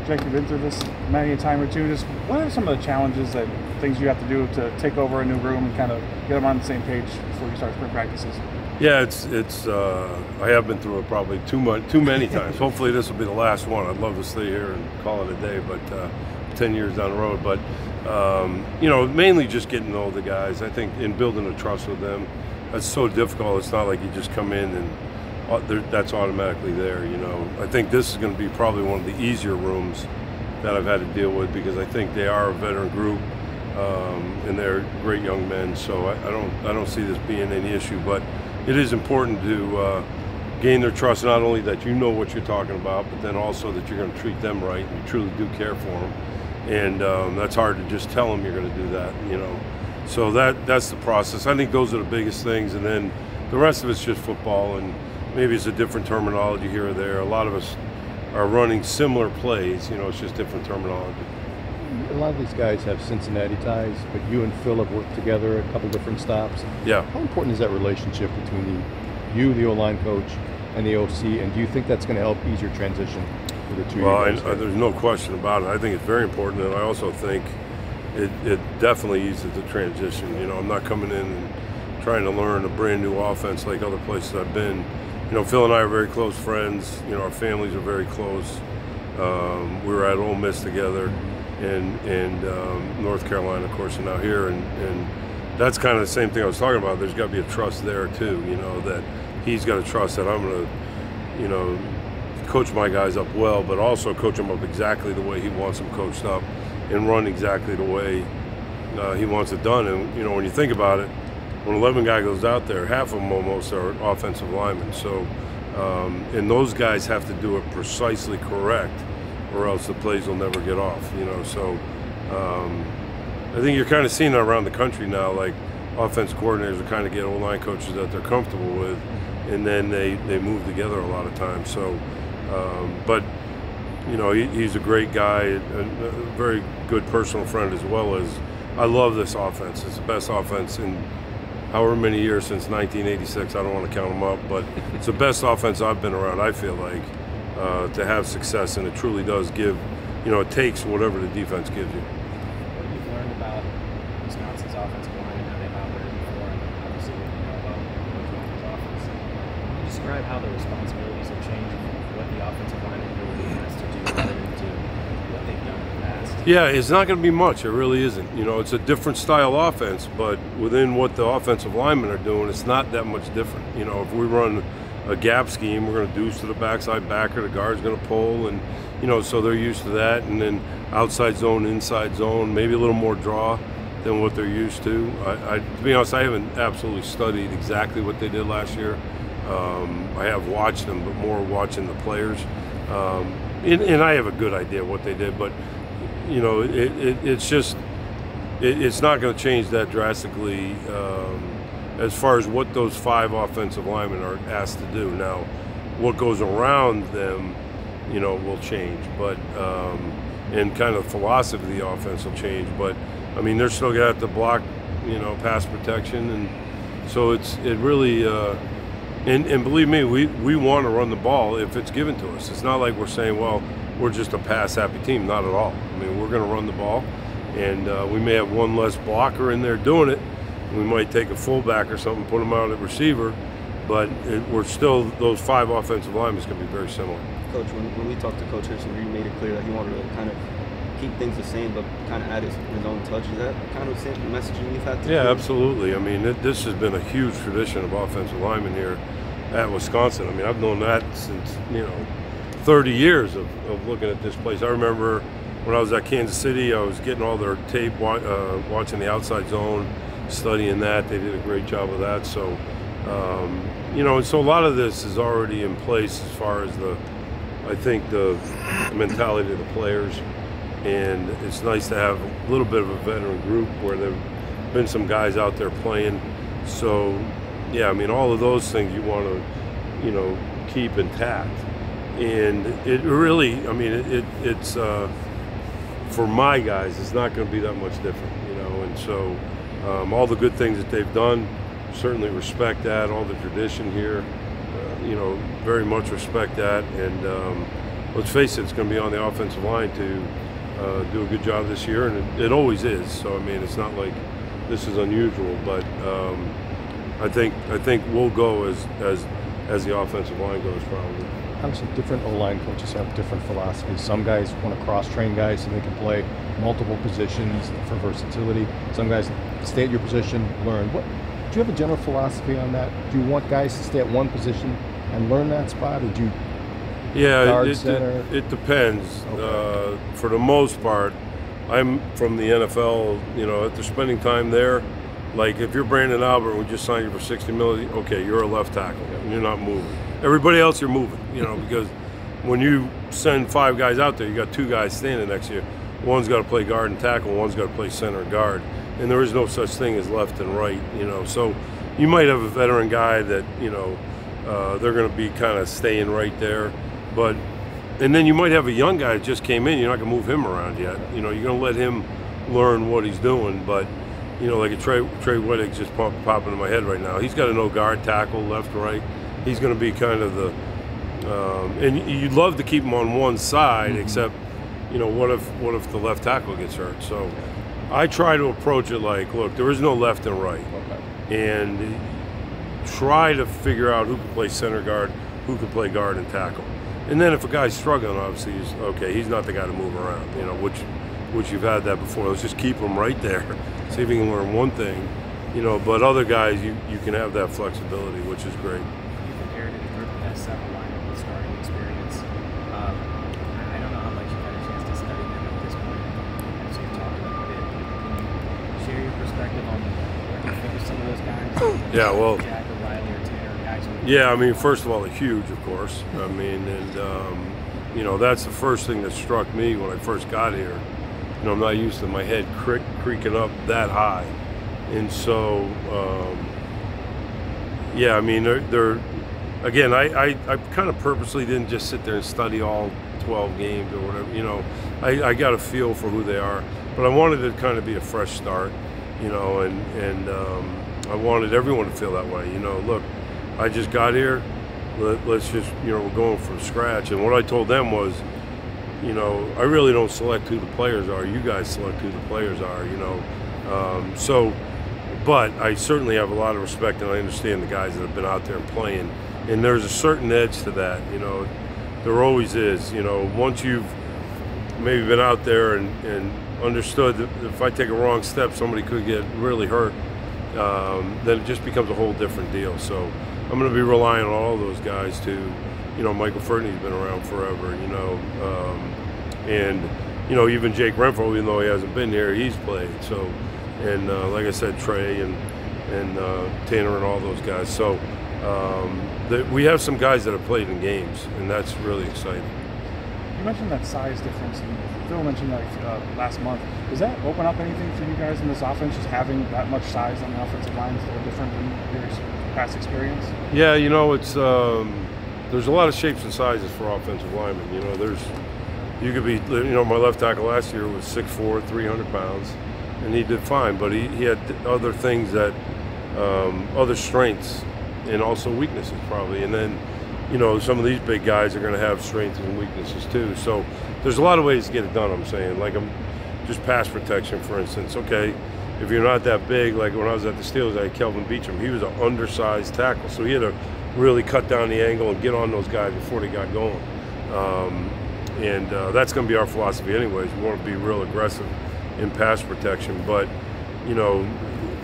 Jake, you've been through this many a time or two. Just what are some of the challenges that things you have to do to take over a new room and kind of get them on the same page before you start spring practices? Yeah, I have been through it probably too many times. Hopefully this will be the last one. I'd love to stay here and call it a day, but 10 years down the road. But mainly just getting to know the guys. I think in building a trust with them, that's so difficult. It's not like you just come in and that's automatically there. I think this is going to be probably one of the easier rooms that I've had to deal with, because I think they are a veteran group and they're great young men. So I don't see this being any issue. But it is important to gain their trust, not only that you know what you're talking about, but then also that you're going to treat them right and you truly do care for them. And that's hard to just tell them you're going to do that, So that's the process. I think those are the biggest things, and then the rest of it's just football, and maybe it's a different terminology here or there. A lot of us are running similar plays, it's just different terminology. A lot of these guys have Cincinnati ties, but you and Phil have worked together a couple different stops. Yeah. How important is that relationship between you, the O-line coach, and the OC, and do you think that's going to help ease your transition for the two years? Well, there's no question about it. I think it's very important, and I also think it definitely eases the transition. I'm not coming in and trying to learn a brand new offense like other places I've been. Phil and I are very close friends. Our families are very close. We were at Ole Miss together, and North Carolina, of course, and now here, and that's kind of the same thing I was talking about. There's got to be a trust there too, that he's got to trust that I'm going to, coach my guys up well, but also coach them up exactly the way he wants them coached up, and run exactly the way he wants it done. And when you think about it, when 11 guy goes out there, half of them almost are offensive linemen. So, and those guys have to do it precisely correct, or else the plays will never get off. So I think you're kind of seeing it around the country now. Like offense coordinators are kind of get O-line coaches that they're comfortable with, and then they move together a lot of times. So, but he's a great guy, a very good personal friend, as well as I love this offense. It's the best offense in however many years since 1986. I don't want to count them up, but it's the best offense I've been around, I feel like, to have success, and it truly does give, it takes whatever the defense gives you. What have you learned about Wisconsin's offensive line and how they've operated before, and obviously what you know about Wisconsin's offense? Can you describe how the responsibilities have changed from what the offensive line ability has to do relative to what they've done in the past? Yeah, it's not going to be much. It really isn't. It's a different style offense, but within what the offensive linemen are doing, it's not that much different. If we run a gap scheme, we're going to deuce to the backside backer, the guard's going to pull, and so they're used to that. And then outside zone, inside zone, maybe a little more draw than what they're used to. To be honest, I haven't absolutely studied exactly what they did last year. I have watched them, but more watching the players. And I have a good idea what they did, but it's just it's not going to change that drastically as far as what those 5 offensive linemen are asked to do. Now, what goes around them, will change, but and kind of the philosophy of the offense will change. But I mean, they're still going to have to block, pass protection, and so it really. And believe me, we want to run the ball if it's given to us. It's not like we're saying, well, we're just a pass-happy team. Not at all. I mean, we're going to run the ball, and we may have one less blocker in there doing it. We might take a fullback or something, put them out at receiver, but we're still, those 5 offensive linemen is going to be very similar. Coach, when we talked to Coach Hirschman, he made it clear that he wanted to kind of keep things the same, but kind of add his own touch. Is that kind of the same messaging you've had to Yeah, absolutely. I mean, this has been a huge tradition of offensive linemen here at Wisconsin. I mean, I've known that since, 30 years of looking at this place. I remember when I was at Kansas City, I was getting all their tape, watching the outside zone, studying that. They did a great job of that. So, and so a lot of this is already in place as far as I think the mentality of the players. And it's nice to have a little bit of a veteran group where there have been some guys out there playing. So, yeah, I mean, all of those things you want to, keep intact. And it really, I mean, it's for my guys, it's not going to be that much different, And so all the good things that they've done, certainly respect that. All the tradition here, very much respect that. And let's face it, it's going to be on the offensive line to do a good job this year, and it always is. So I mean, it's not like this is unusual, but I think we'll go as the offensive line goes probably. Obviously, different O-line coaches have different philosophies. Some guys want to cross-train guys so they can play multiple positions for versatility. Some guys stay at your position, learn. Do you have a general philosophy on that? Do you want guys to stay at one position and learn that spot, or do you guard center? It depends. Okay. For the most part, I'm from the NFL. You know, after spending time there, like if you're Brandon Albert and we just signed you for $60 million, okay, you're a left tackle and you're not moving. Everybody else you're moving, you know, because when you send 5 guys out there, you got 2 guys standing next to you. One's got to play guard and tackle, one's got to play center and guard, and there is no such thing as left and right, you know. So you might have a veteran guy that, you know, they're going to be kind of staying right there, and then you might have a young guy that just came in. You're not going to move him around yet. You know, you're going to let him learn what he's doing, but you know, like a Trey Whittick's just popping in my head right now. He's got to know guard, tackle, left, right. He's going to be kind of the, and you'd love to keep him on one side, except, you know, what if the left tackle gets hurt? So I try to approach it like, look, there is no left and right, and try to figure out who can play center guard, who can play guard and tackle. And then if a guy's struggling, obviously, he's not the guy to move around, you know, which you've had that before. Let's just keep him right there. See if he can learn one thing, you know. But other guys, you can have that flexibility, which is great. You've inherited a group that has several lineup with starting experience. I don't know how much you've had a chance to study them at this point, as you've talked about it. Can you share your perspective on where you think of some of those guys? Yeah, well, Jack or Riley or Tanner, guys who yeah, I mean, first of all, they're huge, of course. I mean, and you know, that's the first thing that struck me when I first got here. You know, I'm not used to my head creaking up that high, and so yeah, I mean, they're again, I kind of purposely didn't just sit there and study all 12 games or whatever. You know, I got a feel for who they are, but I wanted it to kind of be a fresh start, you know, and I wanted everyone to feel that way. You know, look, I just got here. Let's just, you know, we're going from scratch. And what I told them was, you know, I really don't select who the players are. You guys select who the players are, you know. But I certainly have a lot of respect, and I understand the guys that have been out there and playing. And there's a certain edge to that, you know. There always is, you know. Once you've maybe been out there and understood that if I take a wrong step, somebody could get really hurt, then it just becomes a whole different deal. So I'm going to be relying on all those guys to, you know, Michael Furtney's been around forever, you know, and, you know, even Jake Renfro, even though he hasn't been here, he's played. So, and like I said, Trey and Tanner and all those guys. So we have some guys that have played in games, and that's really exciting. You mentioned that size difference, and Phil mentioned that last month. Does that open up anything for you guys in this offense, just having that much size on the offensive line is a little different than your past experience? Yeah, you know, it's there's a lot of shapes and sizes for offensive linemen. You know, you could be, you know, my left tackle last year was 6'4", 300 pounds, and he did fine, but he had other things that, other strengths and also weaknesses probably. And then, you know, some of these big guys are going to have strengths and weaknesses too. So there's a lot of ways to get it done, I'm saying. Like just pass protection, for instance. Okay, if you're not that big, like when I was at the Steelers, I had Kelvin Beachum. He was an undersized tackle, so he had to really cut down the angle and get on those guys before they got going. And that's going to be our philosophy anyways. We want to be real aggressive in pass protection. But, you know,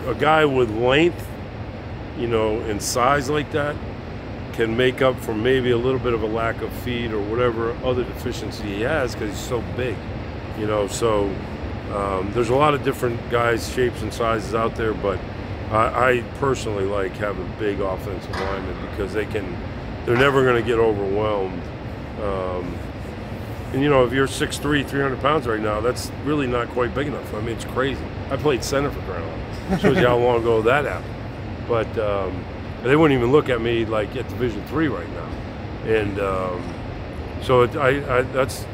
a guy with length, you know, and size like that can make up for maybe a little bit of a lack of feed or whatever other deficiency he has because he's so big, you know. So there's a lot of different guys, shapes and sizes out there, but I personally like having big offensive linemen because they're never going to get overwhelmed. And you know, if you're 6'3", 300 pounds right now, that's really not quite big enough. I mean, it's crazy. I played center for crying out loud. Shows you how long ago that happened. But they wouldn't even look at me like at Division III right now. And so that's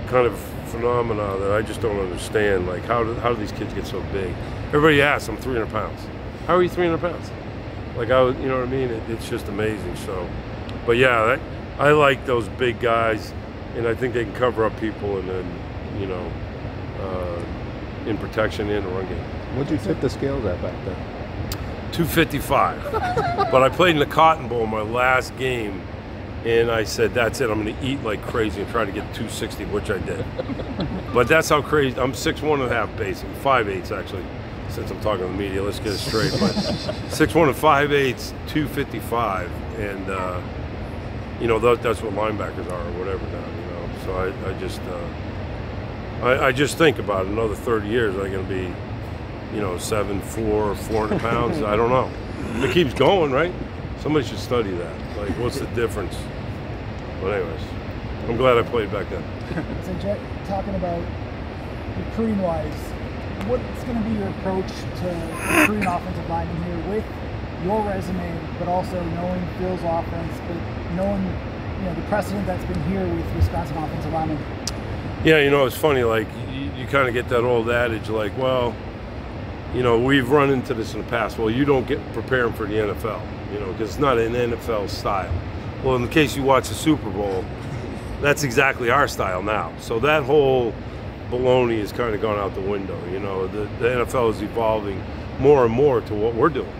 kind of phenomena that I just don't understand. Like, how do these kids get so big? Everybody asks, I'm 300 pounds. How are you 300 pounds? Like, you know what I mean? It's just amazing. So, but yeah, I like those big guys and I think they can cover up people and then, you know, in protection and the run game. What'd you tip the scales at back then? 255. But I played in the Cotton Bowl my last game, and I said, that's it, I'm going to eat like crazy and try to get 260, which I did. But that's how crazy. I'm 6'1.5" basically, 5'8" actually. Since I'm talking to the media, let's get it straight. But 6'1 and 5'8", 255, and you know, that's what linebackers are or whatever now. You know, so I just think about another 30 years. Are they going to be, you know, 7'4", 400 pounds? I don't know. It keeps going, right? Somebody should study that. Like, what's the difference? But anyways, I'm glad I played back then. So, Jet, talking about recruiting-wise, what's going to be your approach to recruiting offensive linemen here with your resume, but also knowing Phil's offense, but knowing, you know, the precedent that's been here with Wisconsin offensive linemen? Yeah, you know, it's funny, like, you kind of get that old adage, like, well, you know, we've run into this in the past. Well, you don't get preparing for the NFL, you know, because it's not an NFL style. Well, in the case you watch the Super Bowl, that's exactly our style now. So that whole baloney has kind of gone out the window. You know, the NFL is evolving more and more to what we're doing.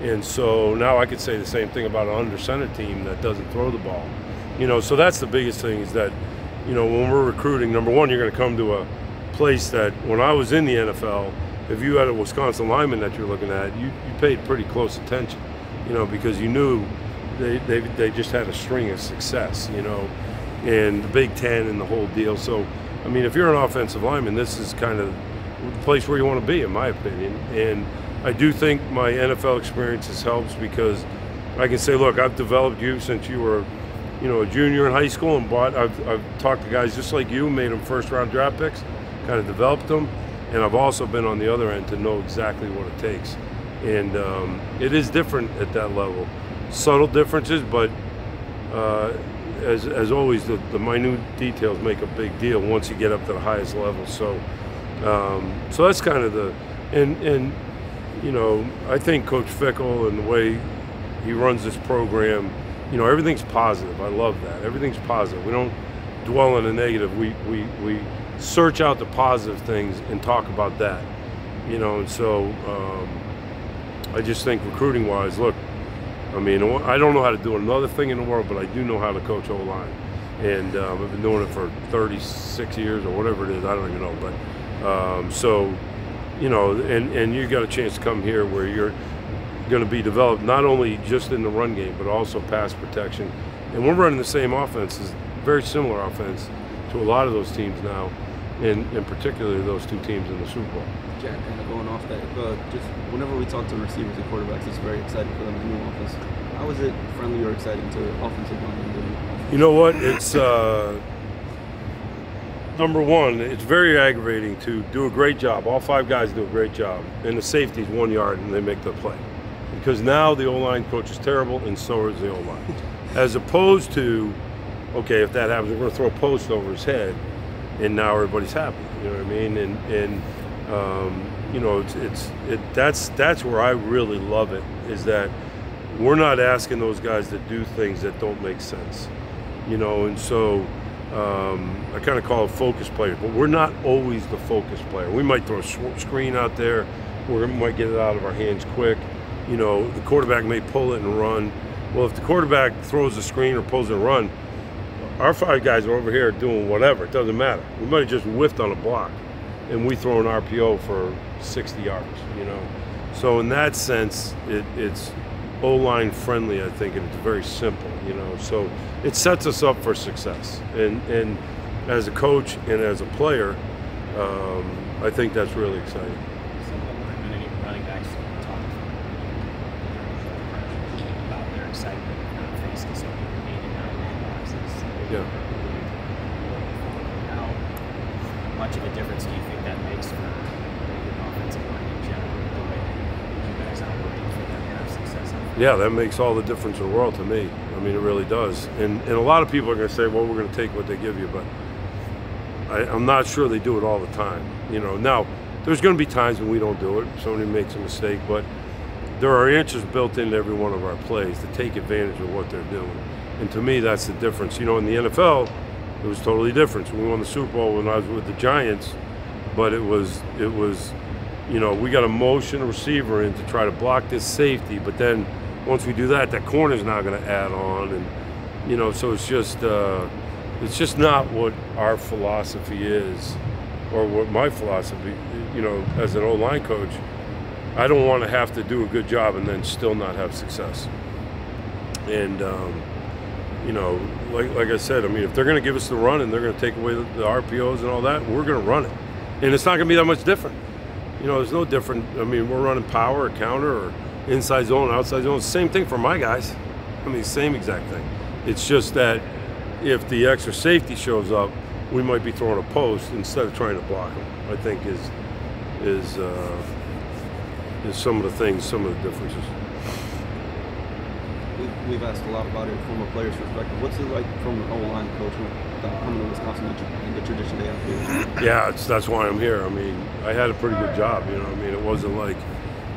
And so now I could say the same thing about an under-center team that doesn't throw the ball. You know, so that's the biggest thing is that, you know, when we're recruiting, number one, you're going to come to a place that when I was in the NFL, if you had a Wisconsin lineman that you're looking at, you paid pretty close attention, you know, because you knew they just had a string of success, you know, and the Big Ten and the whole deal. So, I mean, if you're an offensive lineman, this is kind of the place where you want to be, in my opinion. And I do think my NFL experiences helps because I can say, look, I've developed you since you were, you know, a junior in high school, and I've talked to guys just like you, made them first-round draft picks, kind of developed them, and I've also been on the other end to know exactly what it takes. And it is different at that level. Subtle differences, but as always, the minute details make a big deal once you get up to the highest level. So so that's kind of the, and you know, I think Coach Fickle and the way he runs this program, you know, everything's positive. I love that. Everything's positive. We don't dwell on the negative. We search out the positive things and talk about that, you know. And so I just think recruiting-wise, look, I mean, I don't know how to do another thing in the world, but I do know how to coach O-line. And I've been doing it for 36 years or whatever it is. I don't even know. But so, you know, and you got a chance to come here where you're going to be developed not only just in the run game, but also pass protection. And we're running the same offense, very similar offense to a lot of those teams now, and particularly those two teams in the Super Bowl. Jack, kind of going off that, just whenever we talk to receivers and quarterbacks, it's very exciting for them in the new offense. How is it friendly or exciting to offensive linemen? You know what? It's number one, it's very aggravating to do a great job. All five guys do a great job, and the safety's 1 yard and they make the play. Because now the O-line coach is terrible, and so is the O-line. As opposed to, okay, if that happens, we're going to throw a post over his head, and now everybody's happy. You know what I mean? And you know, that's where I really love it, is that we're not asking those guys to do things that don't make sense. You know, and so I kind of call it focus players, but we're not always the focus player. We might throw a screen out there, we might get it out of our hands quick. You know, the quarterback may pull it and run. Well, if the quarterback throws a screen or pulls and run, our five guys are over here doing whatever. It doesn't matter. We might have just whiffed on a block, and we throw an RPO for 60 yards, you know. So in that sense, it's O-line friendly, I think, and it's very simple, you know. So it sets us up for success. And as a coach and as a player, I think that's really exciting. Some of the linemen and even running backs talk about their excitement of not facing so many remaining boxes. Yeah. How much of a difference do you think that makes for the offensive line in general, the way you guys operate for them to have success? Yeah, that makes all the difference in the world to me. I mean, it really does. And a lot of people are going to say, well, we're going to take what they give you, but I'm not sure they do it all the time. You know, now, there's going to be times when we don't do it. Somebody makes a mistake, but there are answers built into every one of our plays to take advantage of what they're doing. And to me, that's the difference. You know, in the NFL, it was totally different. So we won the Super Bowl when I was with the Giants, but it was you know, we got to motion a receiver in to try to block this safety, but then once we do that, that corner's not going to add on, and you know, so it's just not what our philosophy is, or what my philosophy. You know, as an O-line coach, I don't want to have to do a good job and then still not have success. And you know, like I said, I mean, if they're going to give us the run and they're going to take away the RPOs and all that, we're going to run it, and it's not going to be that much different. You know, there's no different. I mean, we're running power or counter or inside zone, outside zone. Same thing for my guys. I mean, same exact thing. It's just that if the extra safety shows up, we might be throwing a post instead of trying to block them. I think is some of the things, some of the differences. We've asked a lot about it from a player's perspective. What's it like from an O-line coach coming to Wisconsin and the tradition they have here? Yeah, that's why I'm here. I mean, I had a pretty good job, you know. I mean, it wasn't like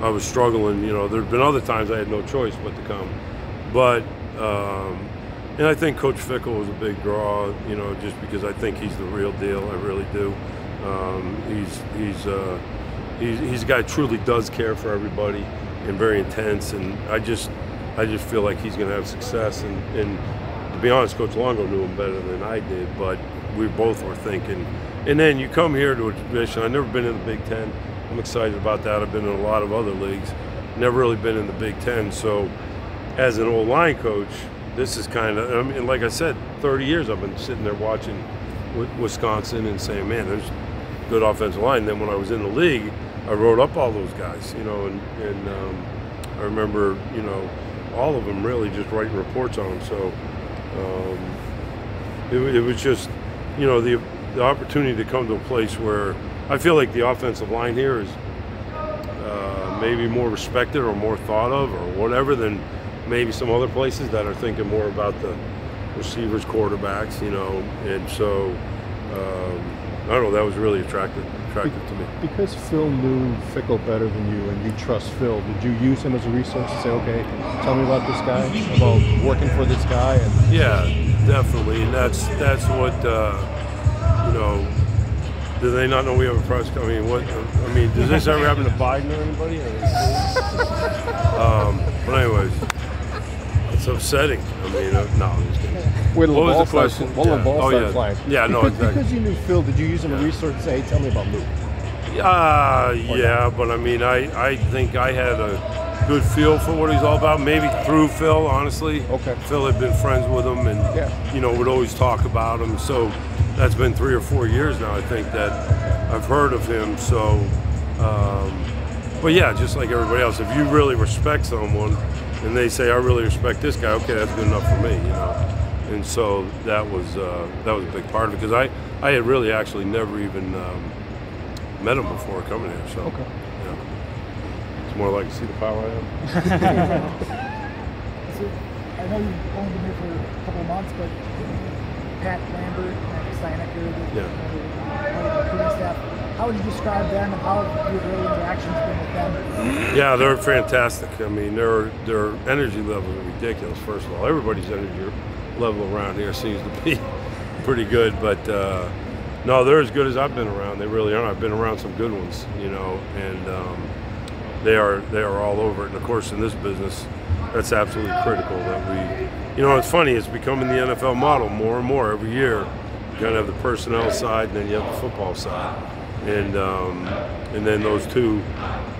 I was struggling, you know. There've been other times I had no choice but to come. But, and I think Coach Fickell was a big draw, you know, just because I think he's the real deal. I really do. He's a guy who truly does care for everybody and very intense, and I just feel like he's going to have success. And to be honest, Coach Longo knew him better than I did, but we both were thinking. And then you come here to a tradition. I've never been in the Big Ten. I'm excited about that. I've been in a lot of other leagues. Never really been in the Big Ten. So as an O-line coach, this is kind of, I mean, like I said, 30 years I've been sitting there watching Wisconsin and saying, man, there's good offensive line. And then when I was in the league, I wrote up all those guys, you know, and I remember, you know, all of them really just writing reports on them. So it was just, you know, the opportunity to come to a place where I feel like the offensive line here is maybe more respected or more thought of or whatever than maybe some other places that are thinking more about the receivers, quarterbacks, you know. And so I don't know, that was really attractive to me. Because Phil knew Fickell better than you and you trust Phil, did you use him as a resource to say, okay, tell me about this guy, about working for this guy? And yeah, definitely. And that's what, you know, do they not know we have a press? I mean, does this ever happen to Biden or anybody? But anyways, it's upsetting. I mean, no, I'm just kidding. What was the question? The ball started flying. Yeah, no, exactly. Because you knew Phil, did you use him as a resource to say, hey, tell me about Luke? Yeah, but I mean, I think I had a good feel for what he's all about, maybe through Phil, honestly. Okay. Phil had been friends with him and, you know, would always talk about him. So that's been 3 or 4 years now, I think, that I've heard of him. So, but yeah, just like everybody else, if you really respect someone and they say, I really respect this guy, okay, that's good enough for me, you know. And so that was a big part of it, because I had really actually never even met him before coming here. So okay. Yeah, it's more like see the power I am. So, I know you've only been here for a couple of months, but Pat Lambert and Steinecker, the recruiting staff, how would you describe them and how have your early interactions been with them? Yeah, they're fantastic. I mean, their energy level is ridiculous. First of all, everybody's energy level around here seems to be pretty good, but no, they're as good as I've been around. They really are. I've been around some good ones, you know, and they are all over it. And of course, in this business, that's absolutely critical that we, you know, it's funny, it's becoming the NFL model more and more every year. You kind of have the personnel side, and then you have the football side, and then those two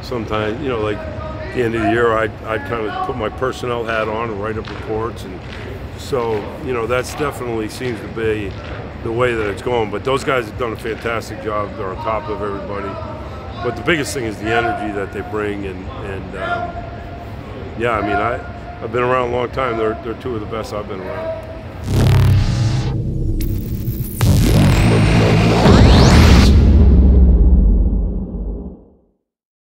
sometimes, you know, like at the end of the year, I'd kind of put my personnel hat on and write up reports. And so, you know, that's definitely seems to be the way that it's going. But those guys have done a fantastic job. They're on top of everybody. But the biggest thing is the energy that they bring. And yeah, I mean, I've been around a long time. They're two of the best I've been around.